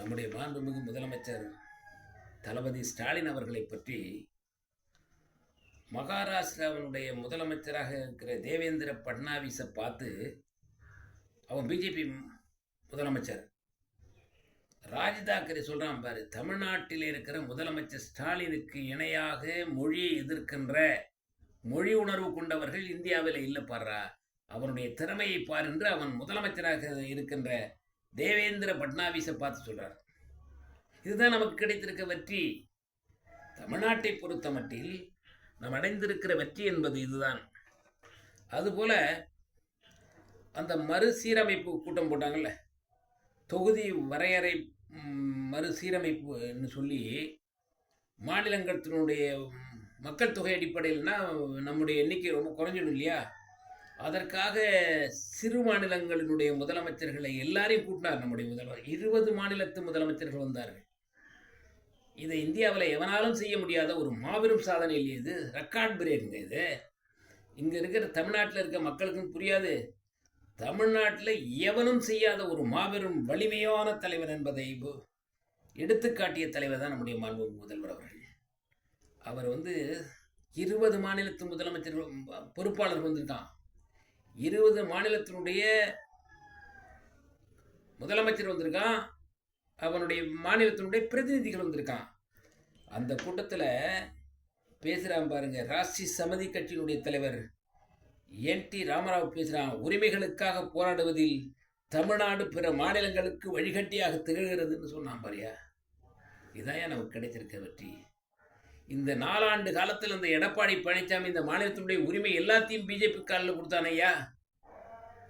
நம்முடைய மாண்புமிகு முதலமைச்சர் தளபதி ஸ்டாலின் அவர்களை பற்றி மகாராஷ்டிராவினுடைய முதலமைச்சராக இருக்கிற தேவேந்திர பட்னாவிஸை பார்த்து அவன் பிஜேபி முதலமைச்சர் ராஜ் தாக்கரே சொல்கிறான் பாரு, தமிழ்நாட்டில் இருக்கிற முதலமைச்சர் ஸ்டாலினுக்கு இணையாக மொழியை எதிர்க்கின்ற மொழி உணர்வு கொண்டவர்கள் இந்தியாவில் இல்லை பாடுறா, அவனுடைய திறமையை பார் என்று அவன் முதலமைச்சராக இருக்கின்ற தேவேந்திர பட்னாவிஸை பார்த்து சொல்கிறார். இதுதான் நமக்கு கிடைத்திருக்க வெற்றி. தமிழ்நாட்டை பொறுத்த மட்டில் நாம் அடைந்திருக்கிற வெற்றி என்பது இதுதான். அதுபோல அந்த மறுசீரமைப்பு கூட்டம் போட்டாங்கல்ல, தொகுதி வரையறை மறுசீரமைப்புன்னு சொல்லி மாநிலங்களினுடைய மக்கள் தொகை அடிப்படையில்னா நம்முடைய எண்ணிக்கை ரொம்ப குறைஞ்சிடும் இல்லையா, அதற்காக சிறு மாநிலங்களினுடைய முதலமைச்சர்களை எல்லாரையும் கூட்டினார் நம்முடைய முதல்வர். 20 மாநிலத்து முதலமைச்சர்கள் வந்தார்கள். இதை இந்தியாவில் எவனாலும் செய்ய முடியாத ஒரு மாபெரும் சாதனை இல்லையா, இது ரெக்கார்ட் பிரேக்குங்க. இது இங்கே இருக்கிற தமிழ்நாட்டில் இருக்க மக்களுக்கும் புரியாது. தமிழ்நாட்டில் எவனும் செய்யாத ஒரு மாபெரும் வலிமையான தலைவர் என்பதை எடுத்துக்காட்டிய தலைவர் தான் நம்முடைய மாண்பு முதல்வர் அவர்கள். அவர் 20 மாநிலத்து முதலமைச்சர்கள் பொறுப்பாளர் வந்திருக்கான். 20 மாநிலத்தினுடைய முதலமைச்சர் வந்திருக்கான், அவனுடைய மாநிலத்தினுடைய பிரதிநிதிகள் வந்திருக்கான். அந்த கூட்டத்தில் பேசுகிறான் பாருங்க, ராஷ்டிரிய சமிதி கட்சியினுடைய தலைவர் NT ராமராவ் பேசுகிறான். உரிமைகளுக்காக போராடுவதில் தமிழ்நாடு பிற மாநிலங்களுக்கு வழிகட்டியாக திகழ்கிறதுன்னு சொன்னான் பாரியா. இதான் நமக்கு கிடைத்திருக்க வெற்றி. இந்த 4 ஆண்டு காலத்தில் இந்த எடப்பாடி பழனிசாமி இந்த மாநிலத்தினுடைய உரிமை எல்லாத்தையும் பிஜேபி காலில் கொடுத்தானையா.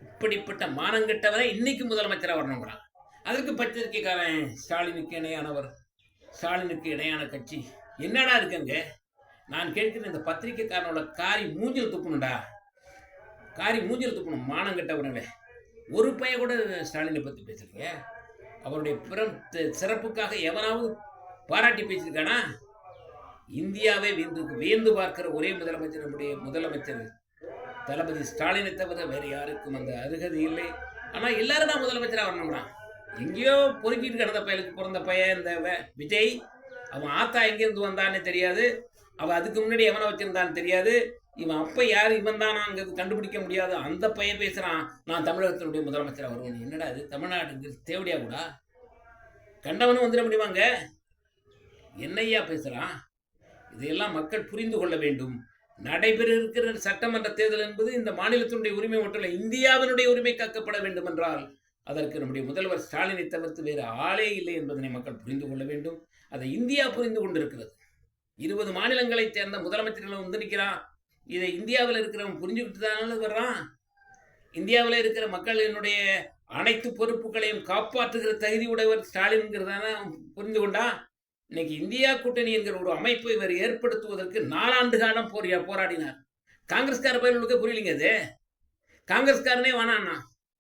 இப்படிப்பட்ட மானங்கட்டவரை இன்னைக்கு முதலமைச்சராக வரணுங்கிறான். அதற்கு பத்திரிகைக்காரன் ஸ்டாலினுக்கு இணையானவர், ஸ்டாலினுக்கு இணையான கட்சி என்னடா இருக்குங்க? நான் கேட்கிறேன், இந்த பத்திரிகைக்காரனோட காரி மூஞ்சில் துப்பணும்டா, காரி மூஞ்சில் துப்பணும். மானங்கட்டவரவே ஒரு பையன் கூட ஸ்டாலினை பற்றி பேசுறீங்க. அவருடைய சிறப்புக்காக எவனாவது பாராட்டி பேசியிருக்கானா? இந்தியாவை வியந்து பார்க்கிற ஒரே முதலமைச்சர் நம்முடைய முதலமைச்சர் தளபதி ஸ்டாலினை தவிர வேறு யாருக்கும் அந்த அருகதை இல்லை. ஆனால் எல்லாரும் நான் முதலமைச்சராக வரணும்னா, எங்கேயோ பொறுக்கிட்டு கிடந்த பையனுக்கு பிறந்த பையன் இந்த விஜய், அவன் ஆத்தா எங்கேருந்து வந்தான்னு தெரியாது, அவன் அதுக்கு முன்னாடி எவனை வச்சிருந்தான்னு தெரியாது, இவன் அப்போ யார் இவன் தானாங்கிறது கண்டுபிடிக்க முடியாது. அந்த பையன் பேசுகிறான் நான் தமிழகத்தினுடைய முதலமைச்சராக வருவேன். என்னடா அது தமிழ்நாட்டுக்கு தேவடியா கூட கண்டவனும் வந்துட முடியுமாங்க? என்னையா பேசுகிறான்? இதையெல்லாம் மக்கள் புரிந்து கொள்ள வேண்டும். நடைபெற இருக்கிற சட்டமன்ற தேர்தல் என்பது இந்த மாநிலத்தினுடைய உரிமை மட்டுமல்ல, இந்தியாவினுடைய உரிமை காக்கப்பட வேண்டும் என்றால் அதற்கு நம்முடைய முதல்வர் ஸ்டாலினை தவிர்த்து வேறு ஆளே இல்லை என்பதனை மக்கள் புரிந்து கொள்ள வேண்டும். அதை இந்தியா புரிந்து கொண்டிருக்கிறது. 20 மாநிலங்களை சேர்ந்த முதலமைச்சர்கள் நிற்கிறான். இதை இந்தியாவில் இருக்கிறவன் புரிஞ்சுக்கிட்டு தானே வர்றான். இந்தியாவில் இருக்கிற மக்களினுடைய அனைத்து பொறுப்புகளையும் காப்பாற்றுகிற தகுதி உடையவர் ஸ்டாலின்ங்கிறதான புரிந்து கொண்டா. இன்னைக்கு இந்தியா கூட்டணி என்கிற ஒரு அமைப்பை இவர் ஏற்படுத்துவதற்கு 4 ஆண்டு காலம் போராடினார். காங்கிரஸ்கார பயிர்களுக்கு புரியலிங்க. அது காங்கிரஸ்காரனே வேணான்னா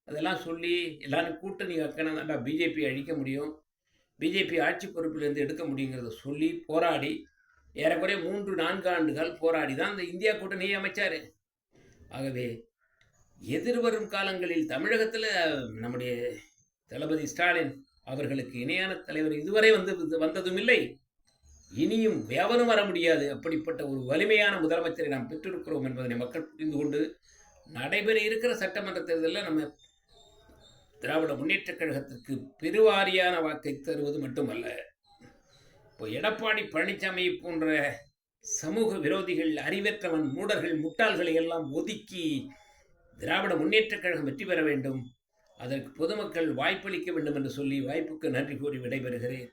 அதெல்லாம் சொல்லி எல்லாரும் கூட்டணி வைக்கணும்டா பிஜேபி அழிக்க முடியும், பிஜேபி ஆட்சி பொறுப்பிலிருந்து எடுக்க முடியுங்கிறத சொல்லி போராடி ஏறக்குறைய 3-4 ஆண்டுகள் போராடி தான் இந்த இந்தியா கூட்டணியை அமைச்சார். ஆகவே எதிர்வரும் காலங்களில் தமிழகத்தில் நம்முடைய தளபதி ஸ்டாலின் அவர்களுக்கு இணையான தலைவர் இதுவரை வந்ததும் இல்லை, இனியும் எவரும் வர முடியாது. அப்படிப்பட்ட ஒரு வலிமையான முதலமைச்சரை நாம் பெற்றிருக்கிறோம் என்பதனை மக்கள் புரிந்து கொண்டு நடைபெற இருக்கிற சட்டமன்ற தேர்தலில் நம்ம திராவிட முன்னேற்ற கழகத்திற்கு பெருவாரியான வாக்கை தருவது மட்டுமல்ல, இப்போ எடப்பாடி பழனிசாமி போன்ற சமூக விரோதிகள், அறிவற்றவன், மூடர்கள், முட்டாள்களை எல்லாம் ஒதுக்கி திராவிட முன்னேற்ற கழகம் வெற்றி பெற வேண்டும். அதற்கு பொதுமக்கள் வாய்ப்பளிக்க வேண்டும் என்று சொல்லி வாய்ப்புக்கு நன்றி கூறி விடைபெறுகிறேன்.